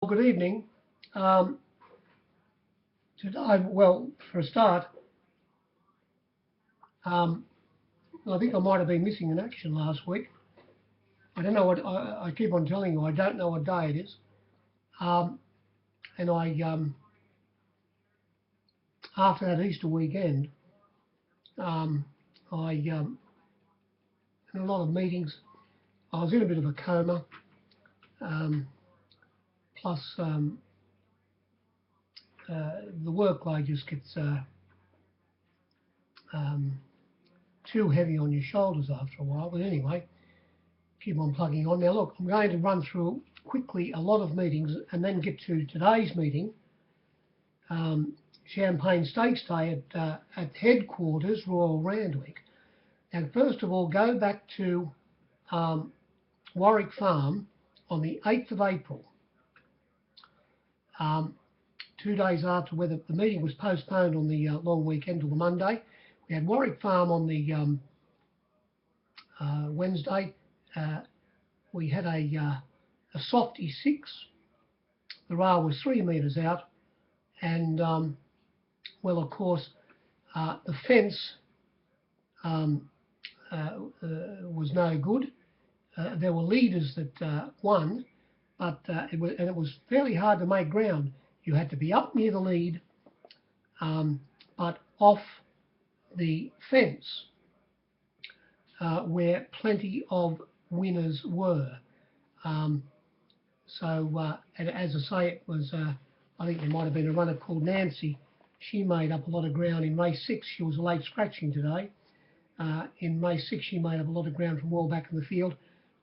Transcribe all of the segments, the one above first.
Good evening. Um, Today, well, for a start, um, I think I might have been missing in action last week. I don't know what I keep on telling you. I don't know what day it is. Um, and after that Easter weekend, um, I in a lot of meetings. I was in a bit of a coma. Um, plus, the workload just gets um, too heavy on your shoulders after a while. But anyway, keep on plugging on. Now look, I'm going to run through quickly a lot of meetings and then get to today's meeting, Champagne Stakes Day at headquarters, Royal Randwick. And first of all, go back to um, Warwick Farm on the 8th of April, 2 days after where the meeting was postponed on the long weekend till the Monday. We had Warwick Farm on the Wednesday. We had a softy 6. The rail was 3 metres out, and well, of course, the fence was no good. There were leaders that won, but it was fairly hard to make ground. You had to be up near the lead, but off the fence, where plenty of winners were. And as I say, it was, I think there might have been a runner called Nancy. She made up a lot of ground in race 6. She was late scratching today. In race 6, she made up a lot of ground from well back in the field.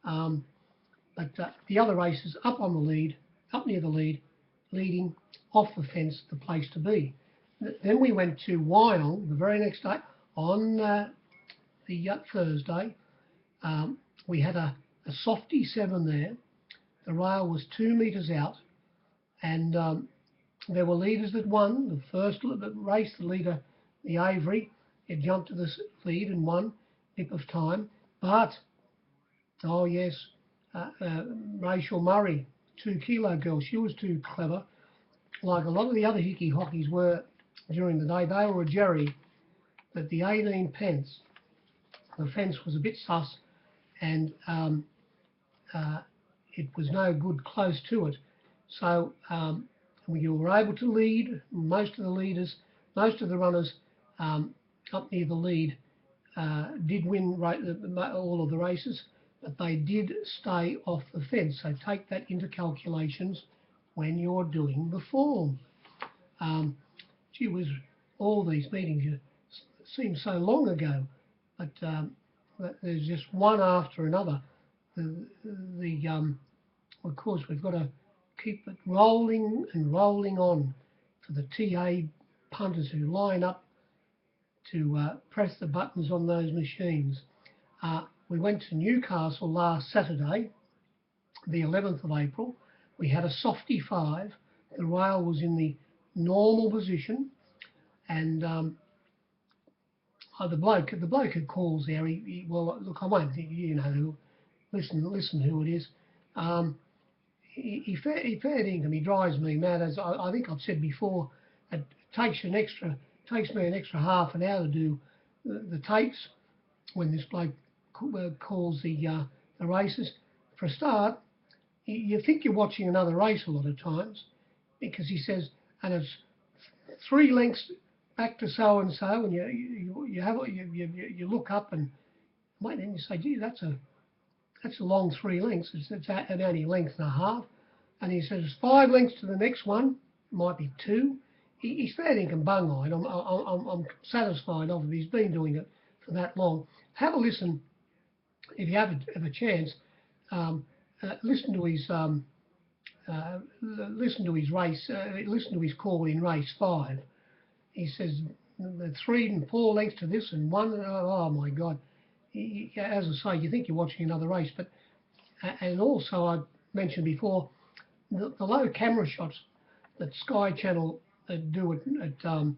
But the other races up on the lead, up near the lead, leading off the fence, the place to be. Then we went to Wyong the very next day on the Thursday. We had a softy 7 there. The rail was 2 metres out, and there were leaders that won. The first race, the leader, the Avery, it jumped to the lead and won, nip of time. But, oh yes, Rachel Murray, 2 kilo girl, she was too clever. Like a lot of the other hickey hockeys were during the day, they were a jerry. But the 18 pence, the fence was a bit sus, and it was no good close to it. So you were able to lead. Most of the leaders, most of the runners up near the lead did win all of the races, but they did stay off the fence. So take that into calculations when you're doing the form. Gee whiz, all these meetings seem so long ago, but there's just one after another. Of course, we've got to keep it rolling and rolling on for the TA punters who line up to press the buttons on those machines. We went to Newcastle last Saturday, the 11th of April. We had a softy 5. The rail was in the normal position, and the bloke who calls there, well, look, I won't, listen who it is. He fair dinkum. He drives me mad. As I think I've said before, it takes me an extra half an hour to do the tapes when this bloke calls the races. For a start, you think you're watching another race a lot of times, because he says, and it's 3 lengths back to so and so, and you look up and wait, and you say, gee, that's a long 3 lengths. It's only a length and a half. And he says 5 lengths to the next one, might be 2. He's fair dinkum bung-eyed. I'm satisfied of it. He's been doing it for that long. Have a listen if you have a chance. Listen to his race. Listen to his call in race 5. He says 3 and 4 lengths to this and 1. Oh my God! As I say, you think you're watching another race, but and also I mentioned before the low camera shots that Sky Channel do at the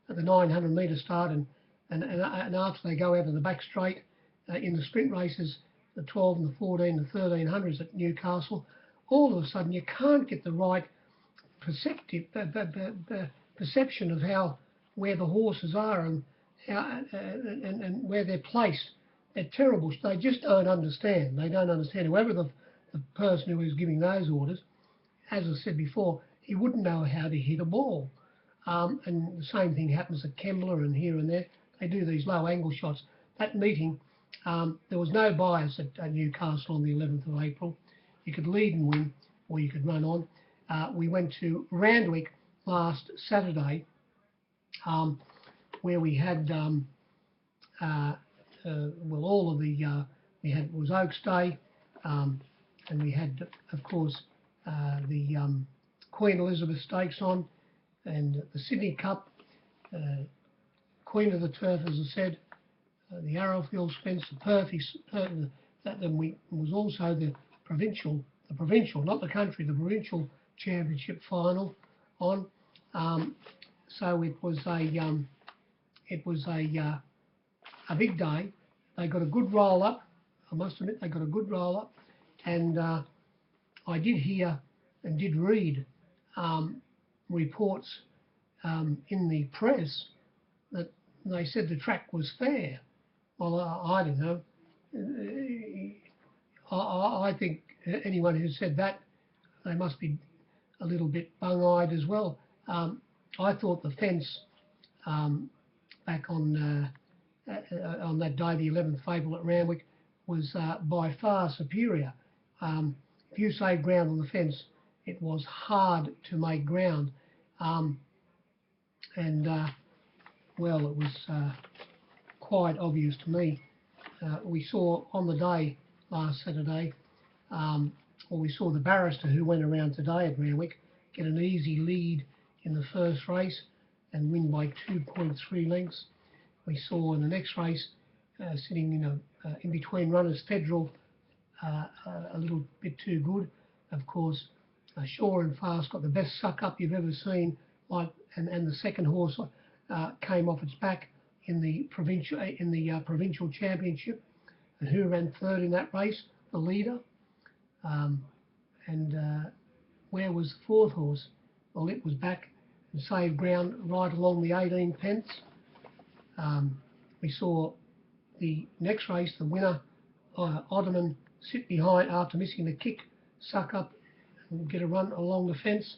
900 metre start and after they go out of the back straight in the sprint races, the 12 and the 14 and the 1300s at Newcastle. all of a sudden you can't get the right perception of where the horses are and and where they're placed. They're terrible. They just don't understand. They don't understand. Whoever the person who was giving those orders, as I said before, he wouldn't know how to hit a ball. And the same thing happens at Kembla and here and there. They do these low angle shots. That meeting, there was no bias at Newcastle on the 11th of April. You could lead and win, or you could run on. We went to Randwick last Saturday, where we had all of the it was Oaks Day, and we had, of course, the Queen Elizabeth Stakes on, and the Sydney Cup, Queen of the Turf, as I said, the Arrowfield Spence, the Perthy, that then was also the provincial, not the country, the provincial championship final on. So it was a big day. They got a good roll up. I must admit, they got a good roll up, and I did hear and did read reports in the press that they said the track was fair. Well, I don't know. I think anyone who said that, they must be a little bit bung-eyed as well. I thought the fence back on that day, the 11th of April at Randwick, was by far superior. If you saved ground on the fence, it was hard to make ground. Well, it was quite obvious to me. We saw on the day last Saturday, or we saw the barrister who went around today at Randwick get an easy lead in the first race and win by 2.3 lengths. We saw in the next race, sitting in between runners, Federal, a little bit too good. Of course, Sure and Fast got the best suck up you've ever seen, and the second horse came off its back in the provincial championship. And who ran third in that race? The leader. Where was the fourth horse? Well, it was back and saved ground right along the 18 pence. We saw the next race, the winner, Ottoman, sit behind after missing the kick, suck up and get a run along the fence.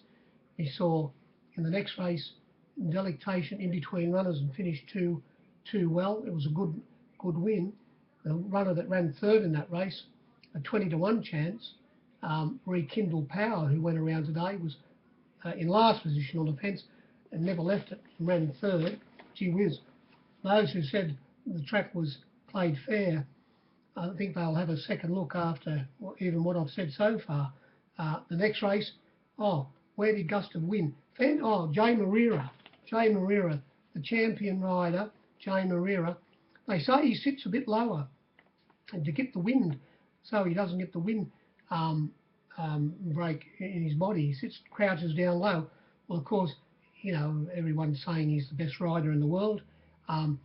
We saw in the next race, Delectation in between runners and finished too well. It was a good win. The runner that ran third in that race, a 20-to-1 chance, Rekindle Power, who went around today, was in last position on the fence and never left it and ran third. Gee whiz. Those who said the track was played fair, I think they'll have a second look after even what I've said so far. The next race, where did Gustav win? Jay Marira, the champion rider, Jay Marira. They say he sits a bit lower and to get the wind, so he doesn't get the wind break in his body. He crouches down low. Well, of course, everyone's saying he's the best rider in the world. I'm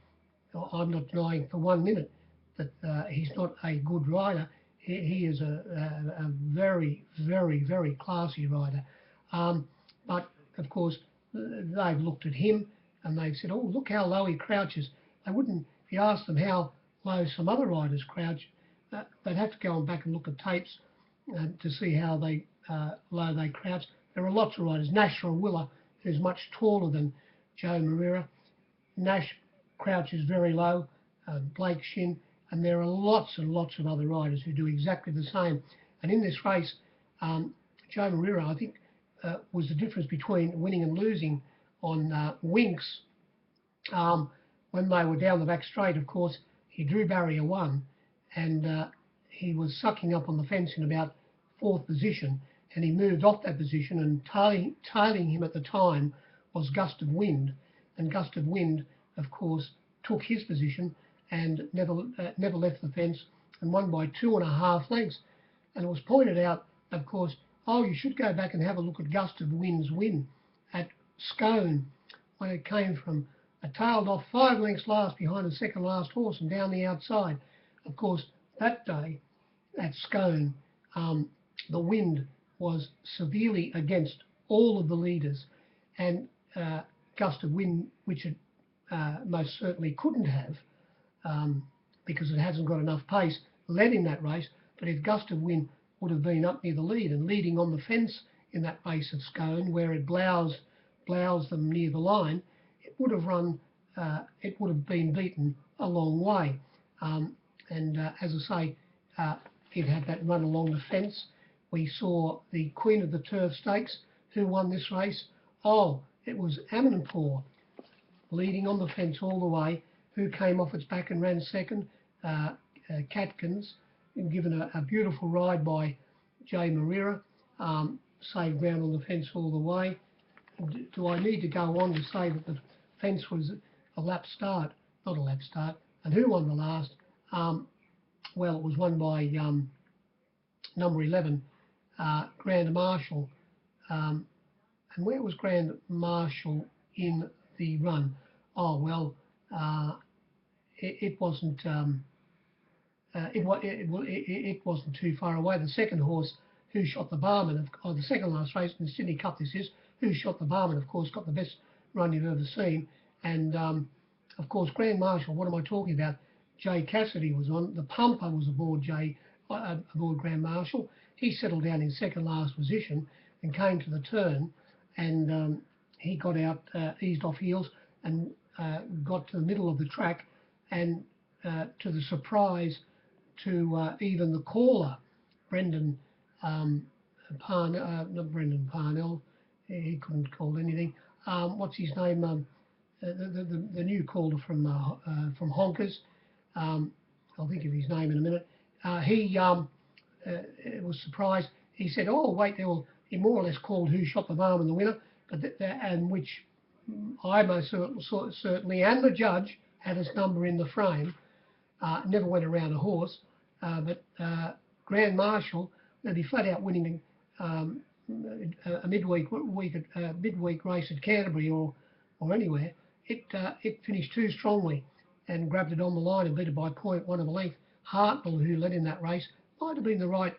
not denying for 1 minute that he's not a good rider. He is a very, very, very classy rider. But, of course, they've looked at him and they've said, oh, look how low he crouches. They wouldn't, if you asked them how low some other riders crouch, they'd have to go on back and look at tapes to see how low they crouch. There are lots of riders. National Willer, who's much taller than Joe Marira. Nash crouches very low, Blake Shin, and there are lots and lots of other riders who do exactly the same. And in this race, Joe Marira, I think, was the difference between winning and losing on Winks. When they were down the back straight, of course, he drew barrier 1 and he was sucking up on the fence in about 4th position, and he moved off that position, and tailing him at the time was Gust of Wind, and Gust of Wind, of course, took his position and never left the fence and won by 2.5 lengths. And it was pointed out, of course, you should go back and have a look at Gust of Wind's win at Scone, when it came from a tailed off 5 lengths last behind the second last horse and down the outside. Of course, that day at Scone, the wind was severely against all of the leaders, and gust of wind, which it most certainly couldn't have, because it hasn't got enough pace, led in that race. But if gust of wind would have been up near the lead and leading on the fence in that race of Scone, where it blows them near the line, it would have run. It would have been beaten a long way. As I say, it had that run along the fence. We saw the Queen of the Turf Stakes. Who won this race? Oh, it was Amanpour, leading on the fence all the way. Who came off its back and ran second? Catkins, given a beautiful ride by Jay Marira, saved ground on the fence all the way. Do I need to go on to say that the fence was a lap start? Not a lap start. And who won the last? Well, it was won by number 11, Grand Marshal. And where was Grand Marshal in the run? Oh, well, it wasn't. It wasn't too far away. The second horse, Who Shot the Barman, the second last race in the Sydney Cup, this is, Who Shot the Barman, of course, got the best run you've ever seen. And, of course, Grand Marshal, what am I talking about? Jay Cassidy was on. The Pumper was aboard Grand Marshal. He settled down in second last position and came to the turn, and he got out, eased off heels, and got to the middle of the track, and to the surprise to even the caller, Brendan not Brendan Parnell, he couldn't call anything. What's his name? The new caller from Honkers. I'll think of his name in a minute. He was surprised. He said, "Oh wait, he more or less called Who Shot the Barman the winner," but and which I most certainly, and the judge, had his number in the frame. Never went around a horse, but Grand Marshal, they'd be flat out winning a midweek race at Canterbury or anywhere. It finished too strongly and grabbed it on the line and beat it by 0.1 of a length. Hartnell, who led in that race, might have been the right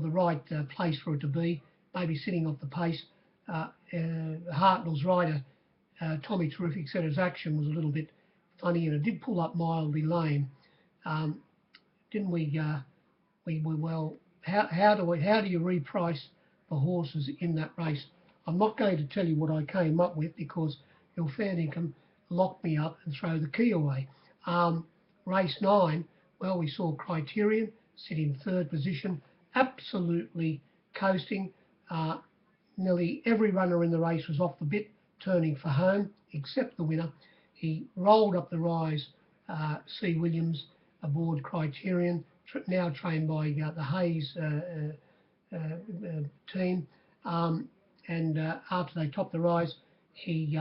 the right place for it to be, maybe sitting off the pace. Hartnell's rider, Tommy Terrific, said his action was a little bit funny and it did pull up mildly lame. Didn't we? Well, how do you reprice the horses in that race? I'm not going to tell you what I came up with because your fair income lock me up and throw the key away. Race 9, well, we saw Criterion sit in third position, absolutely coasting. Nearly every runner in the race was off the bit, turning for home, except the winner. He rolled up the rise, C. Williams, aboard Criterion, now trained by the Hayes team. And after they topped the rise, he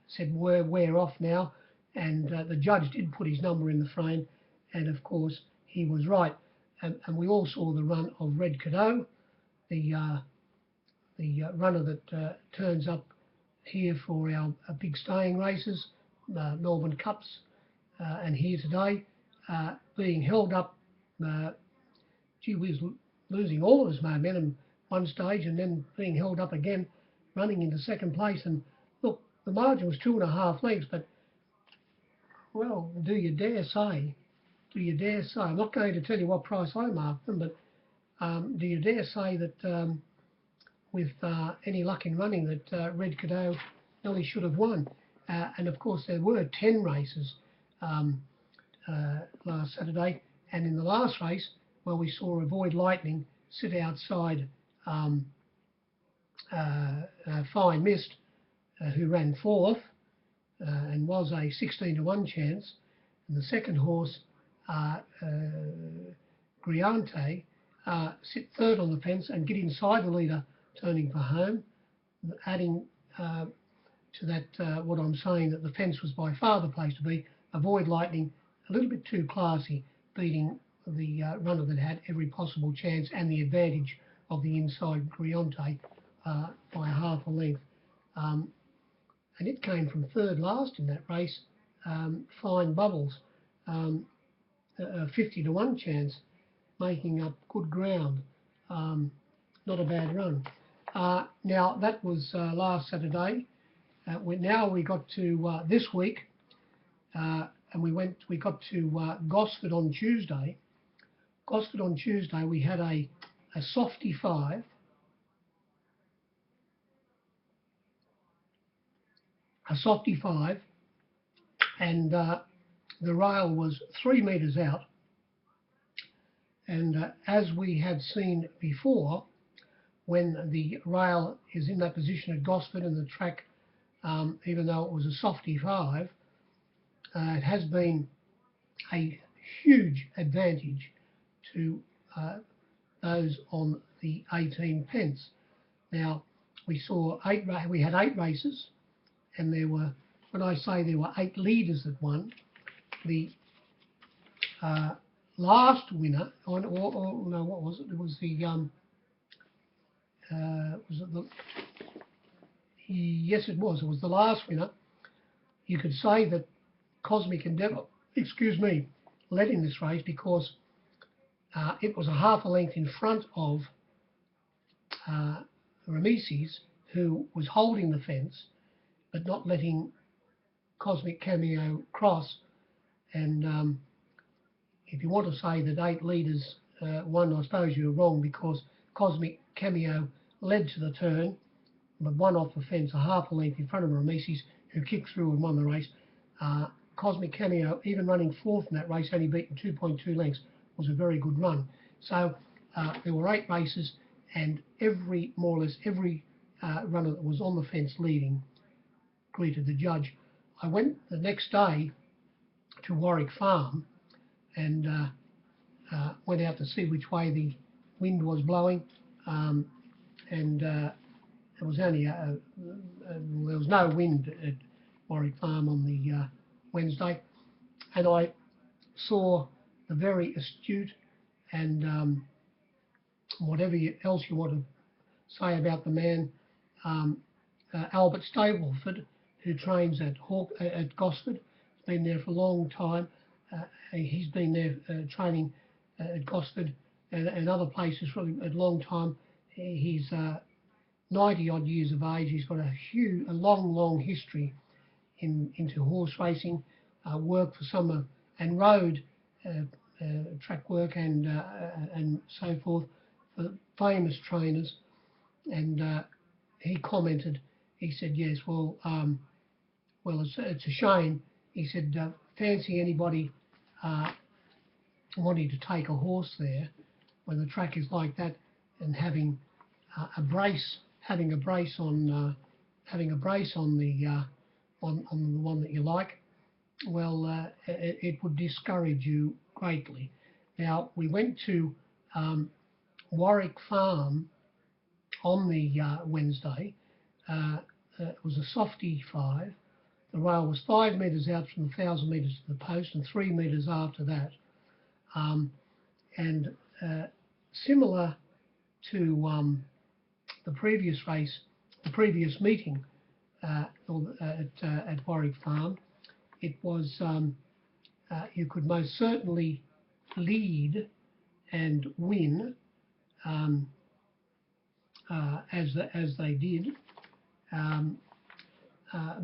said, we're off now. And the judge did put his number in the frame. And of course, he was right. And we all saw the run of Red Cadeau, the runner that turns up here for our big staying races, Melbourne Cups, and here today, being held up, gee whiz, losing all of his momentum one stage and then being held up again, running into second place. And look, the margin was 2.5 lengths, but, well, do you dare say, I'm not going to tell you what price I marked them, but do you dare say that with any luck in running that Red Cadeau nearly should have won? And of course there were 10 races last Saturday, and in the last race, well, we saw Avoid Lightning sit outside Fine Mist, who ran fourth and was a 16-to-1 chance. And the second horse, Griante, sit third on the fence and get inside the leader, turning for home, adding to that what I'm saying, that the fence was by far the place to be. Avoid Lightning, a little bit too classy, beating the runner that had every possible chance and the advantage of the inside Griante by half a length. And it came from third last in that race, Fine Bubbles. a 50 to 1 chance, making up good ground. Not a bad run. Now that was last Saturday. We got to this week, and we got to Gosford on Tuesday. Gosford on Tuesday we had a softy 5. A softy 5, and the rail was 3 metres out. And as we had seen before, when the rail is in that position at Gosford and the track, even though it was a softy 5, it has been a huge advantage to those on the 18 pence. Now, we had 8 races, and there were, when I say there were 8 leaders that won, the last winner, or no, what was it? It was the was it the? Yes, it was. It was the last winner. You could say that Cosmic Endeavour, led in this race because it was a half a length in front of Rameses, who was holding the fence but not letting Cosmic Cameo cross. And if you want to say that 8 leaders won, I suppose you're wrong, because Cosmic Cameo led to the turn, but won off the fence a half a length in front of Rameses, who kicked through and won the race. Cosmic Cameo, even running 4th in that race, only beaten 2.2 lengths, was a very good run. So there were 8 races, and more or less every runner that was on the fence leading greeted the judge. I went the next day to Warwick Farm and went out to see which way the wind was blowing, and there was only there was no wind at Warwick Farm on the Wednesday, and I saw the very astute and whatever else you want to say about the man, Albert Stableford, who trains at Gosford. He's been there for a long time. He's been there training at Gosford and other places for a long time. He's 90 odd years of age. He's got a long history into horse racing, work for summer and road track work and so forth for famous trainers. And he commented, he said, yes, well, it's a shame. He said, fancy anybody wanting to take a horse there when the track is like that, and having a brace on the one that you like. Well, it would discourage you greatly. Now, we went to Warwick Farm on the Wednesday. It was a softy 5. The rail was 5 metres out from the 1,000 metres to the post and 3 metres after that. And similar to the previous race, the previous meeting at Warwick Farm, it was you could most certainly lead and win as they did,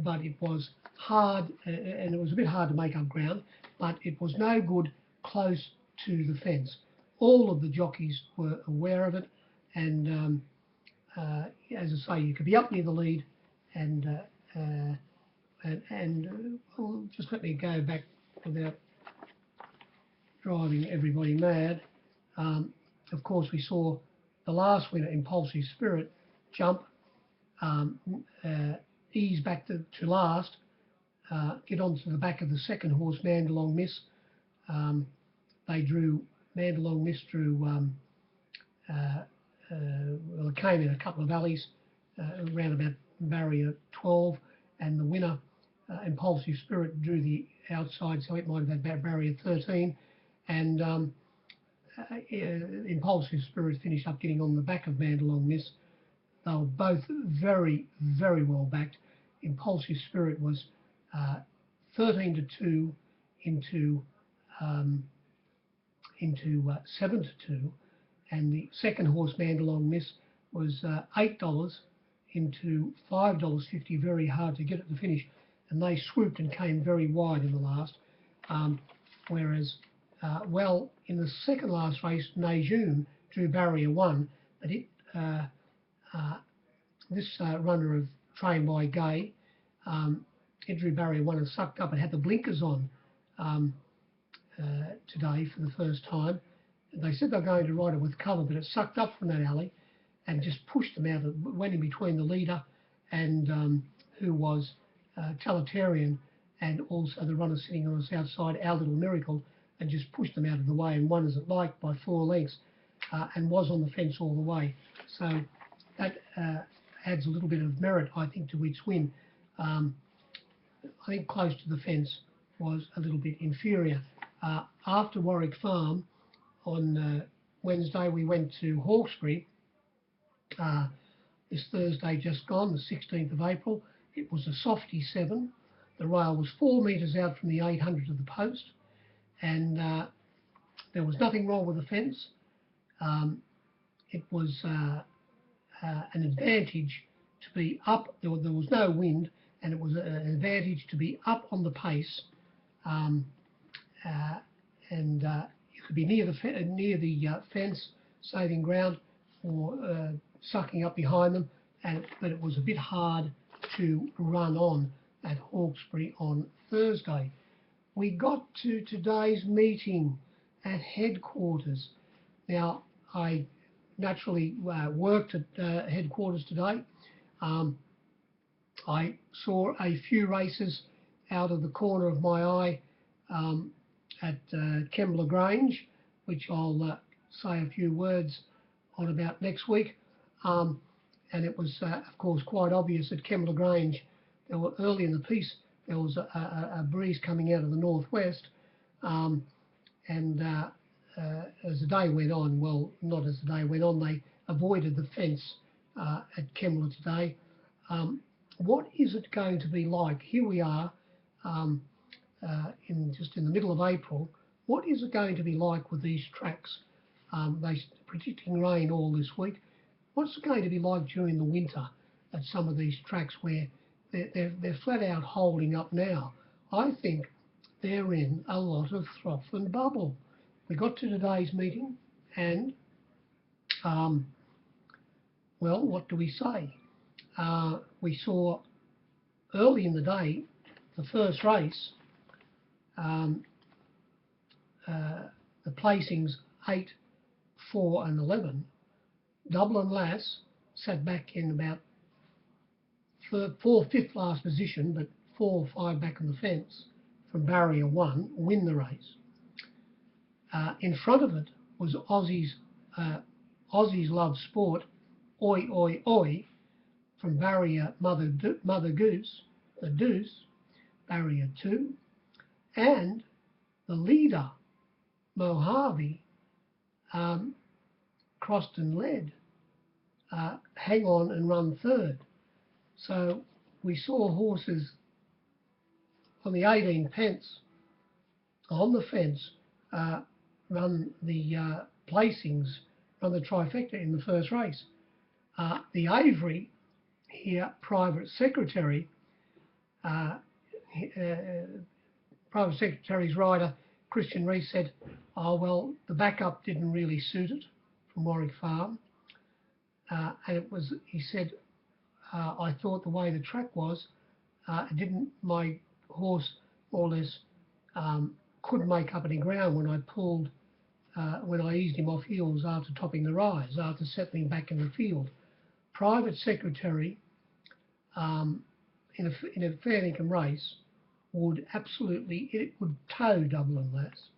but it was hard, and it was a bit hard to make up ground, but it was no good close to the fence. All of the jockeys were aware of it, and as I say, you could be up near the lead, and well, just let me go back without driving everybody mad. Of course, we saw the last winner, Impulsive Spirit, jump, ease back to last, get onto the back of the second horse, Mandalong Miss. Mandalong Miss drew, well, it came in a couple of alleys around about barrier 12, and the winner, Impulsive Spirit, drew the outside, so it might have had barrier 13, and Impulsive Spirit finished up getting on the back of Mandalong Miss. They were both very, very well backed. Impulsive Spirit was 13 to 2 into into 7-2, and the second horse, Mandalong Miss, was $8 into $5.50, very hard to get at the finish, and they swooped and came very wide in the last. Whereas, in the second last race, Najum drew barrier 1, but this runner of trained by Gay, it drew barrier 1 and sucked up and had the blinkers on today for the first time. They said they were going to ride it with cover, but it sucked up from that alley and just pushed them out. It went in between the leader and who was Totalitarian, and also the runner sitting on the outside, Our Little Miracle, and just pushed them out of the way and won as it liked by 4 lengths and was on the fence all the way. So that adds a little bit of merit, I think, to its win. I think close to the fence was a little bit inferior. After Warwick Farm on Wednesday, we went to Hawkesbury. This Thursday just gone, the 16th of April. It was a softy 7. The rail was 4 metres out from the 800 of the post, and there was nothing wrong with the fence. It was an advantage to be up. There was no wind, and it was an advantage to be up on the pace, and you could be near the fence, saving ground, or sucking up behind them. But it was a bit hard to run on at Hawkesbury on Thursday. We got to today's meeting at headquarters. Now, I naturally worked at headquarters today. I saw a few races out of the corner of my eye at Kembla Grange, which I'll say a few words on about next week. And it was, of course, quite obvious at Kembla Grange. There were, early in the piece, there was a breeze coming out of the northwest, and as the day went on, well, not as the day went on, they avoided the fence at Kembla today. What is it going to be like? Here we are, just in the middle of April. What is it going to be like with these tracks? They're predicting rain all this week. What's it going to be like during the winter at some of these tracks where they're flat out holding up now? I think they're in a lot of froth and bubble. We got to today's meeting and, well, what do we say? We saw early in the day, the first race, the placings 8, 4 and 11. Dublin Lass sat back in about 4th last position, but 4 or 5 back on the fence from barrier 1, win the race. In front of it was Aussies Love Sport, Oi Oi Oi, from barrier Mother Goose, the Deuce, barrier 2, and the leader, Mojave, crossed and led, Hang On and run 3rd. So we saw horses on the 18 pence on the fence run the placings, run the trifecta in the first race. The Avery here, Private Secretary, Private Secretary's rider, Christian Rees, said, oh, well, the backup didn't really suit it from Warwick Farm. And it was, he said, I thought the way the track was, my horse more or less couldn't make up any ground when I pulled, when I eased him off heels after topping the rise, after settling back in the field. Private Secretary, in a fair income race, would absolutely, it would tow Dublin Lass.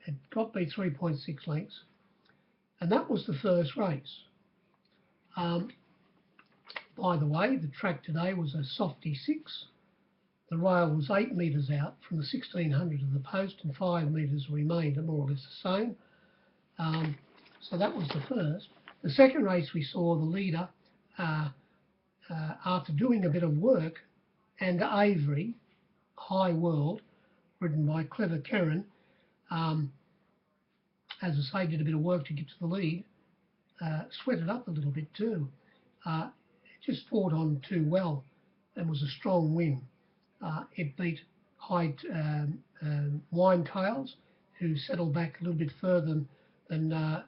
It got me 3.6 lengths, and that was the first race. By the way, the track today was a softy 6. The rail was 8 metres out from the 1600 of the post, and 5 metres remained, more or less the same. So that was the first. The second race we saw the leader, after doing a bit of work, and Avery, High World, ridden by Clever Karen, as I say, did a bit of work to get to the lead, sweated up a little bit too. It just fought on too well and was a strong win. It beat high Wine Tails, who settled back a little bit further than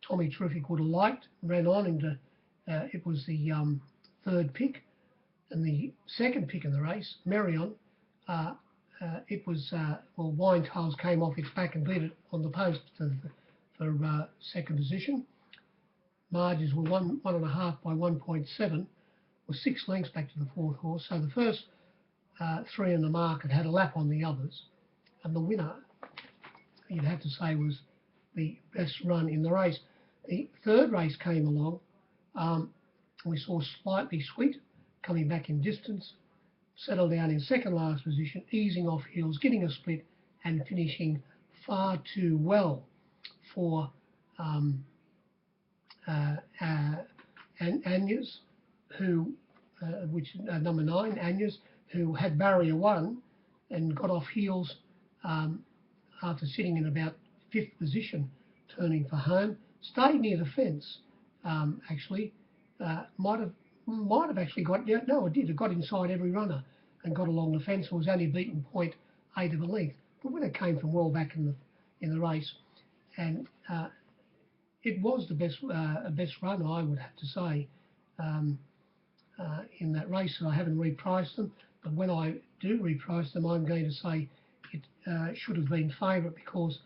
Tommy Terrific would have liked, ran on into, it was the third pick, and the second pick in the race, Marion, it was, well, Wine Tails came off its back and beat it on the post for second position. Marges were 1.5 by 1.7, was 6 lengths back to the fourth horse. So the first three in the market had a lap on the others, and the winner, you'd have to say, was the best run in the race. The third race came along. We saw Slightly Sweet coming back in distance, settled down in second last position, easing off heels, getting a split, and finishing far too well for Anyas, who, number 9, Anyas, who had barrier 1 and got off heels after sitting in about 5th position, turning for home. Stayed near the fence, actually. Might have actually got, yeah, no, it did. It got inside every runner and got along the fence and was only beaten 0.8 of a length. But when it came from well back in the race, and it was the best run, I would have to say, in that race. And I haven't repriced them, but when I do reprice them, I'm going to say it should have been favourite, because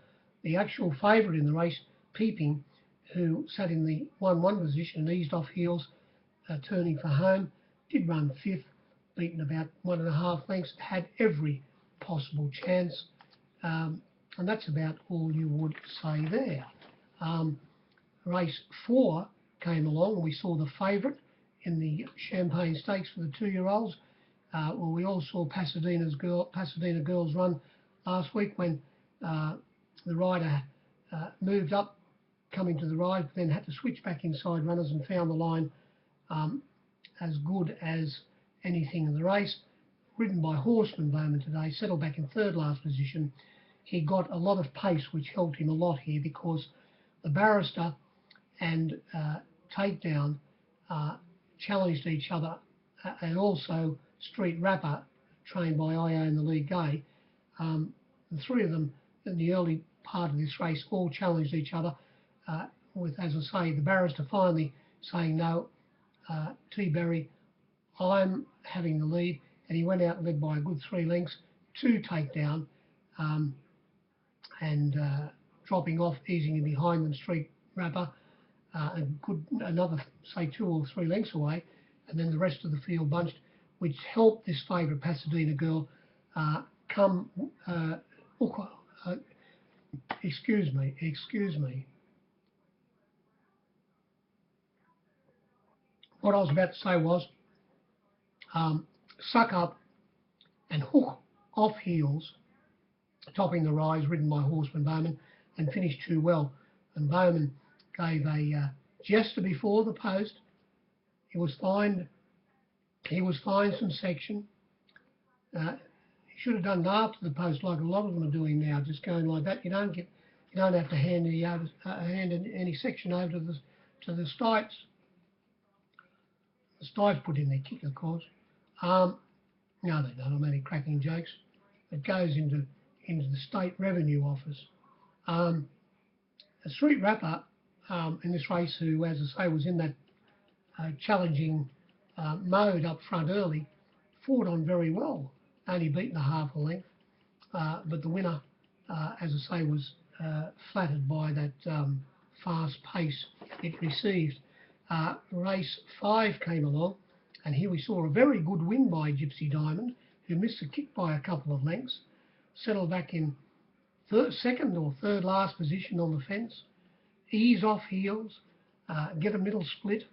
the actual favourite in the race, Peeping, who sat in the 1-1 position and eased off heels, turning for home, did run 5th, beaten about 1.5 lengths, had every possible chance, and that's about all you would say there. Race 4 came along, and we saw the favourite in the Champagne Stakes for the 2-year-olds. Well, we all saw Pasadena Girls run last week when the rider moved up coming to the ride, then had to switch back inside runners and found the line as good as anything in the race. Ridden by Horseman Bowman today, settled back in third last position. He got a lot of pace, which helped him a lot here, because the Barrister and Takedown challenged each other, and also Street Rapper, trained by IO in the lead gay. The three of them in the early part of this race all challenged each other, with, as I say, the Barrister finally saying, no, T-Berry, I'm having the lead, and he went out and led by a good 3 lengths to Takedown, and dropping off, easing in behind them, Street Rapper, and another, say, 2 or 3 lengths away, and then the rest of the field bunched, which helped this favourite Pasadena Girl come. Excuse me. What I was about to say was Suck Up and Hook off heels, topping the rise, ridden by Horseman Bowman, and finished too well. And Bowman gave a gesture before the post. He was fined some section. He should have done it after the post, like a lot of them are doing now, just going like that. You don't have to hand any section over to the Stipes. The Stipes put in their kick, of course. No, they don't. I'm only cracking jokes. It goes into the State Revenue Office. A Street Rapper in this race, who, as I say, was in that challenging mode up front early, fought on very well, only beaten a half a length, but the winner, as I say, was flattered by that fast pace it received. Race 5 came along, and here we saw a very good win by Gypsy Diamond, who missed a kick by a couple of lengths, settled back in second or third last position on the fence, ease off heels, get a middle split,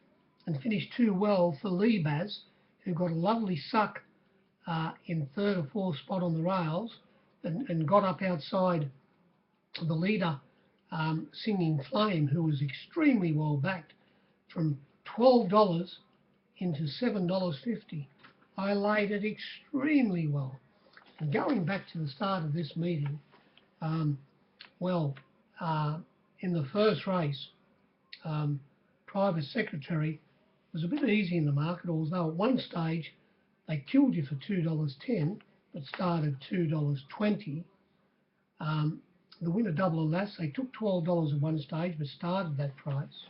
and finish too well for Lee Baz, who got a lovely suck in third or fourth spot on the rails, and got up outside the leader, Singing Flame, who was extremely well backed, from $12 into $7.50. I laid it extremely well. And going back to the start of this meeting, in the first race, Private Secretary was a bit easy in the market, although at one stage they killed you for $2.10, but started $2.20. The winner double and last, they took $12 at one stage, but started that price.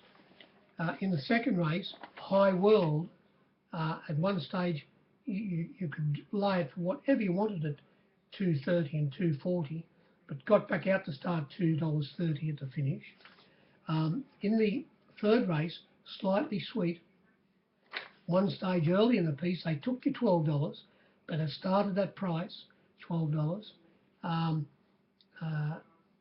In the second race, High World, at one stage you could lay it for whatever you wanted at $2.30 and $2.40, but got back out to start $2.30 at the finish. In the third race, Slightly Sweet, one stage early in the piece, they took you $12, but it started that price, $12.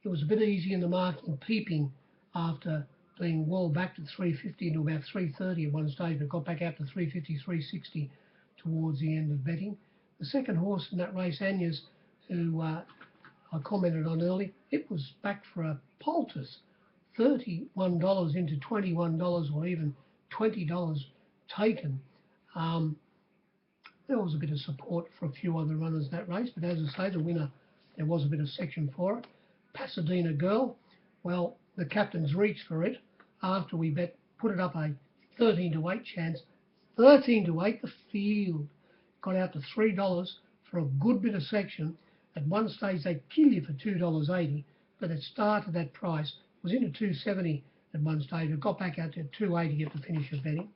It was a bit easy in the market and peeping after being well back to 350 to about 330 at one stage, but got back out to 350, 360 towards the end of betting. The second horse in that race, Anya's, who I commented on early, it was back for a poultice, $31 into $21 or even $20 taken. There was a bit of support for a few other runners in that race, but as I say, the winner, there was a bit of section for it. Pasadena Girl, well, the captains reached for it after we put it up a 13 to 8 chance. 13 to 8, the field got out to $3 for a good bit of section. At one stage, they killed you for $2.80, but it started that price, was into $2.70 at one stage. It got back out to $2.80 at the finish of betting.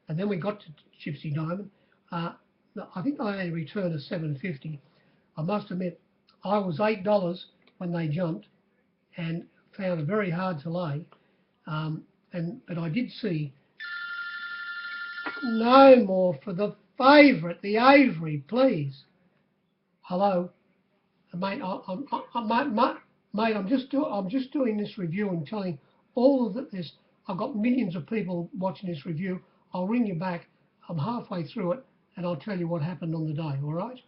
And then we got to Gypsy Diamond. I think I had a return of $7.50. I must admit, I was $8 when they jumped and found it very hard to lay. But I did see no more for the favourite, the Avery, please. Hello, mate. I'm just doing this review and telling all of this. I've got millions of people watching this review. I'll ring you back. I'm halfway through it, and I'll tell you what happened on the day. All right?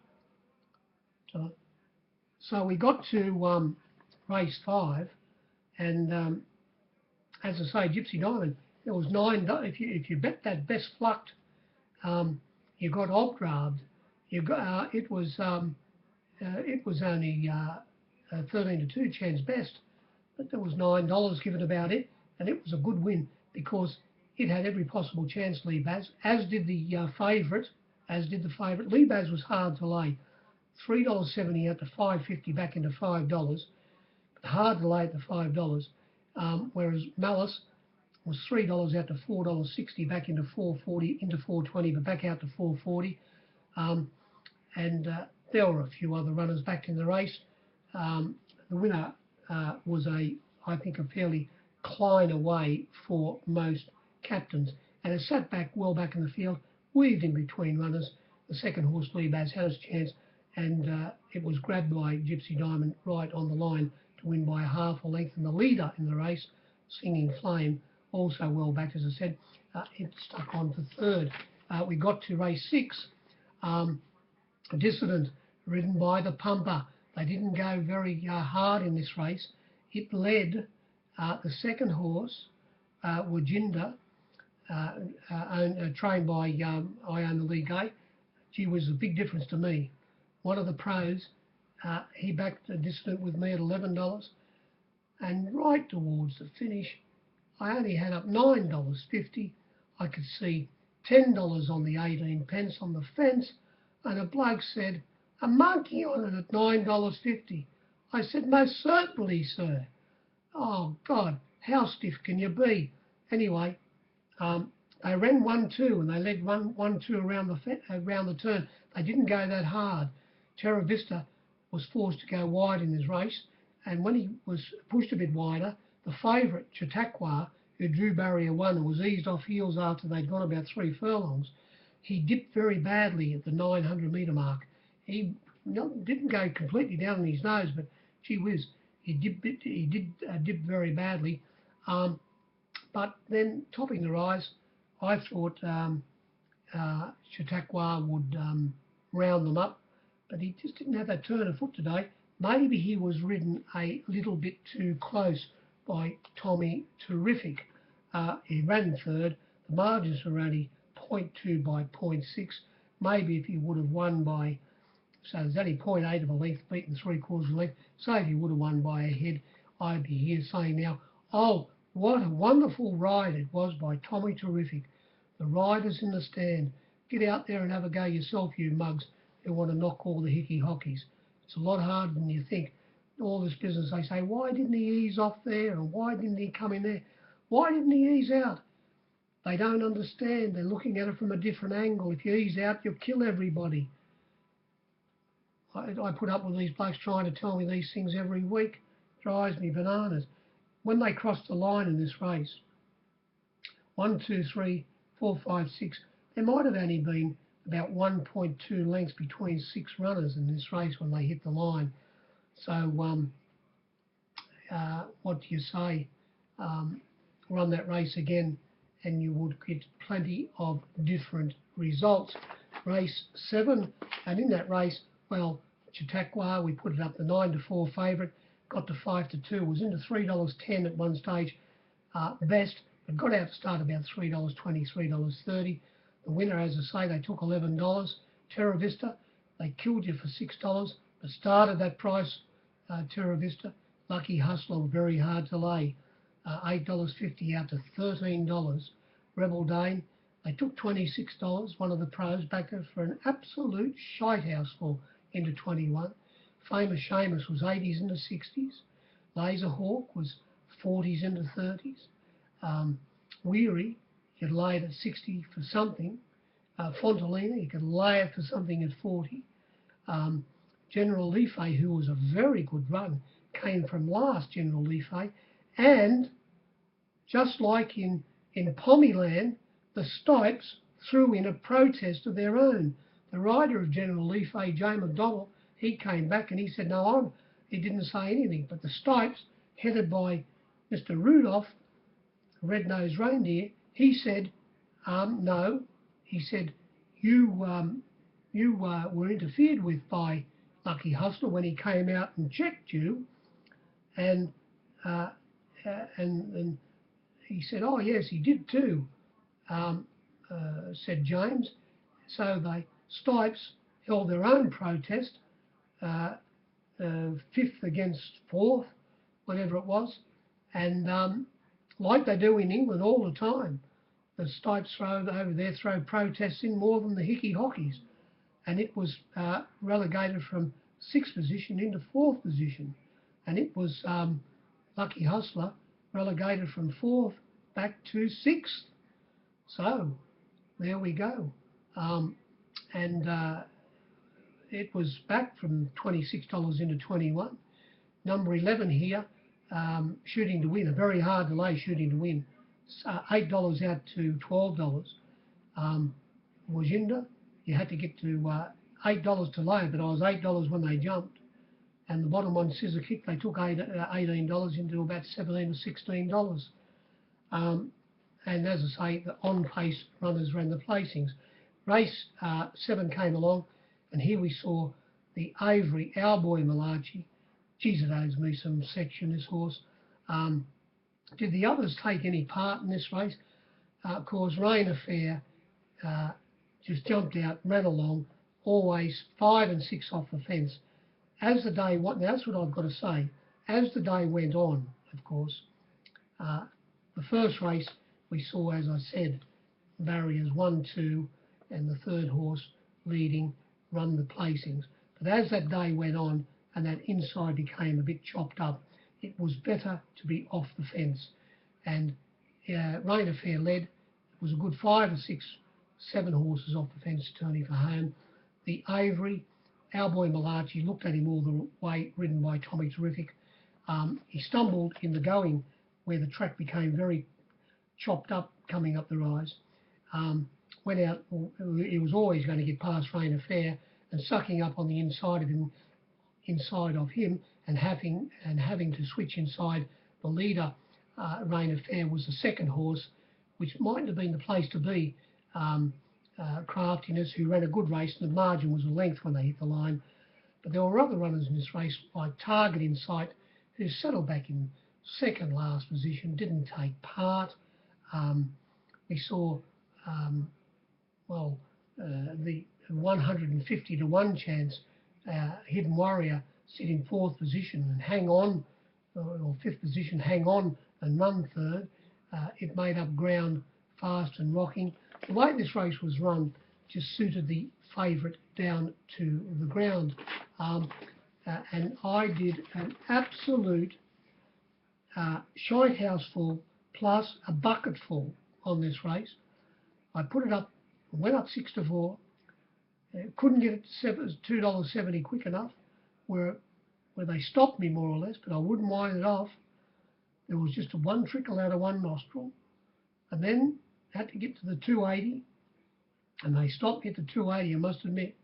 So we got to race 5, and as I say, Gypsy Diamond. It was $9. If you bet that best flucked, you got Obdrabbed. You got it was only 13 to 2 chance best, but there was $9 given about it, and it was a good win because it had every possible chance. Lee Baz, as did the favourite, Lee Baz was hard to lay, $3.70 out to $5.50 back into $5, but hard to lay at the $5. Whereas Malice was $3 out to $4.60 back into $4.40 into $4.20, but back out to $4.40. There were a few other runners back in the race. The winner was I think a fairly clean away for most captains, and it sat back well back in the field, weaved in between runners. The second horse, Lee Baz, had his chance, and it was grabbed by Gypsy Diamond right on the line to win by a half a length. And the leader in the race, Singing Flame, also well back, as I said, it stuck on for third. We got to race 6, Dissident, ridden by the Pumper. They didn't go very hard in this race. It led the second horse, Wajinda, trained by I Own the League Gate. Gee, was a big difference to me. One of the pros, he backed a Dissident with me at $11, and right towards the finish, I only had up $9.50. I could see $10 on the 18 pence on the fence, and a bloke said, "A monkey on it at $9.50. I said, "Most certainly, sir." Oh, God, how stiff can you be? Anyway, they ran 1-2, and they led 1-2 around the turn. They didn't go that hard. Terra Vista was forced to go wide in this race, and when he was pushed a bit wider, the favourite, Chautauqua, who drew barrier 1 and was eased off heels after they'd gone about 3 furlongs, he dipped very badly at the 900 metre mark. He didn't go completely down on his nose, but gee whiz, he did dip very badly. But then, topping the rise, I thought Chautauqua would round them up, but he just didn't have that turn of foot today. Maybe he was ridden a little bit too close by Tommy Terrific. He ran third. The margins were only 0.2 by 0.6. Maybe if he would have won by, so there's only 0.8 of a length, beaten 3/4 of a length. So if he would have won by a head, I'd be here saying now, Oh, what a wonderful ride it was by Tommy Terrific. The riders in the stand. Get out there and have a go yourself, you mugs who want to knock all the hickey hockeys. It's a lot harder than you think. All this business, they say, why didn't he ease off there? And why didn't he come in there? Why didn't he ease out? They don't understand. They're looking at it from a different angle. If you ease out, you'll kill everybody. I put up with these blokes trying to tell me these things every week. Drives me bananas. When they crossed the line in this race, 1, 2, 3, 4, 5, 6, there might have only been about 1.2 lengths between 6 runners in this race when they hit the line. So what do you say? Run that race again and you would get plenty of different results. Race 7, and in that race, well, Chautauqua, we put it up the 9-4 favourite, got to 5-2, was into $3.10 at one stage, best, but got out to start about $3.20, $3.30. The winner, as I say, they took $11. Terra Vista, they killed you for $6, but started that price, Terra Vista. Lucky Hustler, very hard to lay, $8.50 out to $13. Rebel Dane, they took $26, one of the pros, backed it for an absolute shitehouse for into 21. Famous Seamus was 80s into 60s. Laser Hawk was 40s into 30s. Weary, you could lay it at 60 for something. Fontalina, you could lay it for something at 40. General Life, who was a very good run, came from last, General Life. And just like in Pommyland, the Stipes threw in a protest of their own. The rider of General Life, Jay McDonald, he came back and he said, no, he didn't say anything. But the Stipes, headed by Mr. Rudolph, red-nosed reindeer, he said, no. He said, you were interfered with by Lucky Hustler when he came out and checked you. And he said, oh, yes, he did too, said James. So the Stipes held their own protest, 5th against 4th, whatever it was. And like they do in England all the time, the Stipes throw protests in more than the hickey hockeys. And it was relegated from 6th position into 4th position. And it was Lucky Hustler relegated from 4th back to 6th. So there we go. It was back from $26 into 21. Number 11 here, Shooting to Win, a very hard to lay Shooting to Win. $8 out to $12. Wajinda, you had to get to $8 to lay, but I was $8 when they jumped. And the bottom one, Scissor Kick, they took $18 into about $17 or $16. And as I say, the on-pace runners ran the placings. Race 7 came along, and here we saw the Avery, our boy Malachi. Geez, it owes me some section, this horse. Did the others take any part in this race? Of course, Rain Affair just jumped out, ran along, always 5 and 6 off the fence. As the day went, now that's what I've got to say. As the day went on, of course, the first race we saw, as I said, barriers 1, 2, and the third horse leading run the placings. But as that day went on and that inside became a bit chopped up, it was better to be off the fence. And Rain Affair led. It was a good 5 or 6, 7 horses off the fence turning for home. The Avery, our boy Malachi, looked at him all the way, ridden by Tommy Terrific. He stumbled in the going where the track became very chopped up coming up the rise. Went out, he was always going to get past Rain Affair and sucking up on the inside of him, and having to switch inside the leader. Rain Affair was the second horse, which mightn't have been the place to be. Craftiness, who ran a good race, and the margin was a length when they hit the line. But there were other runners in this race, like Target in Sight, who settled back in second last position, didn't take part. We saw, the 150 to 1 chance, Hidden Warrior sit in 4th position and hang on, or 5th position, hang on and run third. It made up ground fast and rocking. The way this race was run just suited the favourite down to the ground. And I did an absolute shite house full plus a bucket full on this race. I put it up, went up 6-4. Couldn't get it to $2.70 quick enough, where they stopped me more or less, but I wouldn't wind it off. There was just one trickle out of one nostril, and then had to get to the 280, and they stopped me at the 280, I must admit,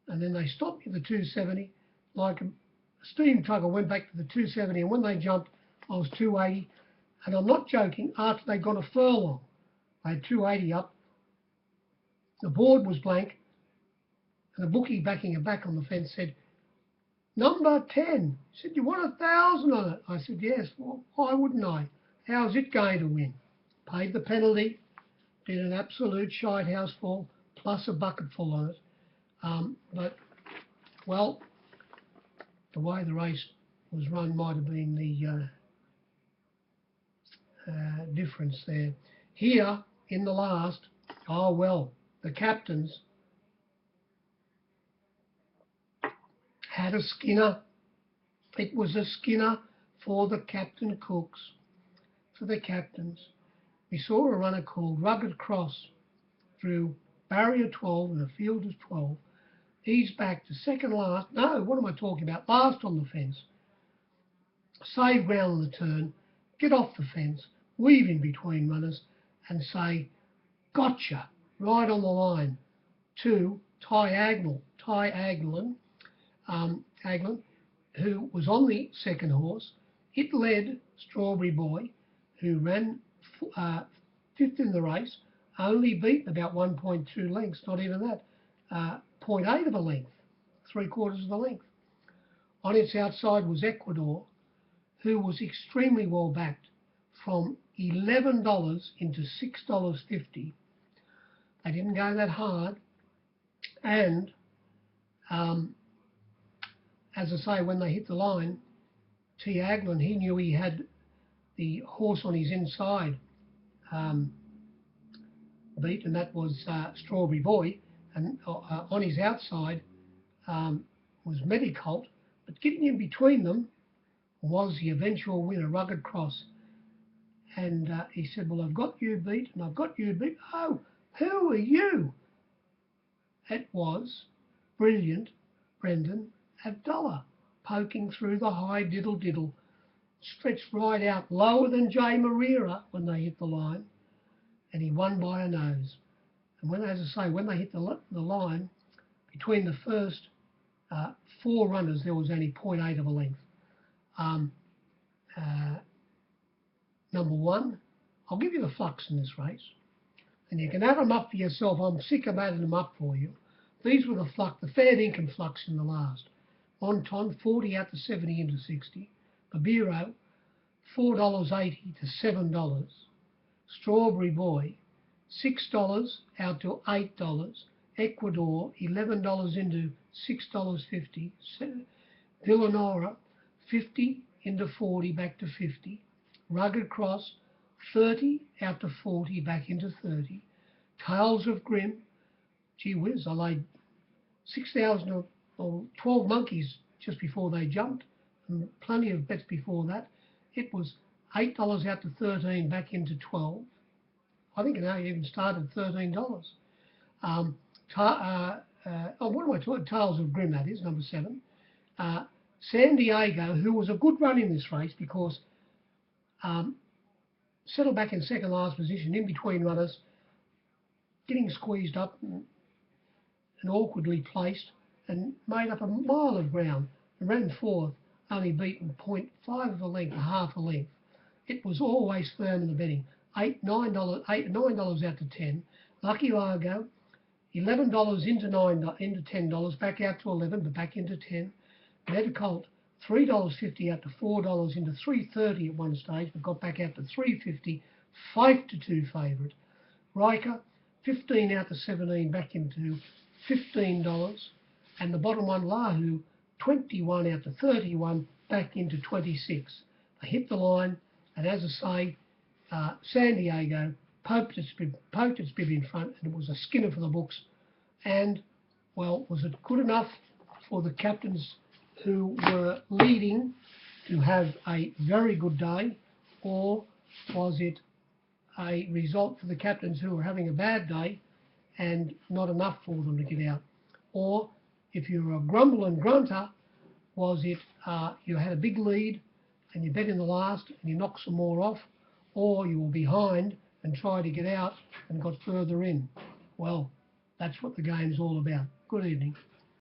and then they stopped me at the 270, like a steam tugger went back to the 270, and when they jumped, I was 280, and I'm not joking, after they'd gone a furlong, I had 280 up, the board was blank, and the bookie backing it back on the fence said, "Number 10. He said, "You want 1,000 on it?" I said, "Yes." "Well, why wouldn't I? How's it going to win?" Paid the penalty, did an absolute shite house full, plus a bucket full on it. But, well, the way the race was run might have been the difference there. Here, in the last, oh well, the captains had a skinner. It was a skinner for the Captain Cooks, for the captains. We saw a runner called Rugged Cross through barrier 12 and a field of 12. He's back to second last. No, what am I talking about? Last on the fence. Save ground on the turn, get off the fence, weave in between runners and say, "Gotcha," right on the line to Ty Aglin, who was on the second horse. It led Strawberry Boy, who ran fifth in the race, only beaten about 1.2 lengths, not even that, 0.8 of a length, 3/4 of a length. On its outside was Ecuador, who was extremely well backed from $11 into $6.50. They didn't go that hard. And as I say, when they hit the line, T. Aglin, he knew he had the horse on his inside beat, and that was Strawberry Boy. And on his outside was Medicolt. But getting in between them was the eventual winner, Rugged Cross. And he said, "Well, I've got you beat, and I've got you beat." "Oh, who are you?" It was brilliant Brendan Abdullah, poking through the high diddle, stretched right out, lower than Jay Marira when they hit the line, and he won by a nose. And when, as I say, when they hit the line, between the first 4 runners, there was only 0.8 of a length. Number 1, I'll give you the flux in this race, and you can add them up for yourself. I'm sick of adding them up for you. These were the flux, the fair income flux in the last. Monton, 40 out to 70 into 60. Babiro, $4.80 to $7. Strawberry Boy, $6 out to $8. Ecuador, $11 into $6.50. Villanora, 50 into 40 back to 50. Rugged Cross, 30 out to 40 back into 30. Tales of Grim, gee whiz, I laid 6,000 or 12 monkeys just before they jumped, and plenty of bets before that. It was $8 out to 13 back into 12. I think it now even started $13. What am I talking? Tales of Grim, that is, number 7. San Diego, who was a good run in this race because settled back in second last position, in between runners, getting squeezed up and awkwardly placed, and made up a mile of ground and ran fourth, only beaten 0.5 of a length, half a length. It was always firm in the betting. $9 out to 10. Lucky Largo, $11 into $10, back out to 11, but back into 10. Medicolt, $3.50 out to $4 into $3.30 at one stage, but got back out to $3.50, 5-2 favourite. Riker, 15 out to 17, back into $15, and the bottom one, Lahu, 21 out to 31, back into 26. They hit the line, And as I say, San Diego poked its bib in front, and it was a skinner for the books. And, well, was it good enough for the captains who were leading to have a very good day, or was it a result for the captains who were having a bad day and not enough for them to get out? Or, if you're a grumble and grunter, was it you had a big lead and you bet in the last and you knocked some more off, or you were behind and tried to get out and got further in? Well, that's what the game's all about. Good evening.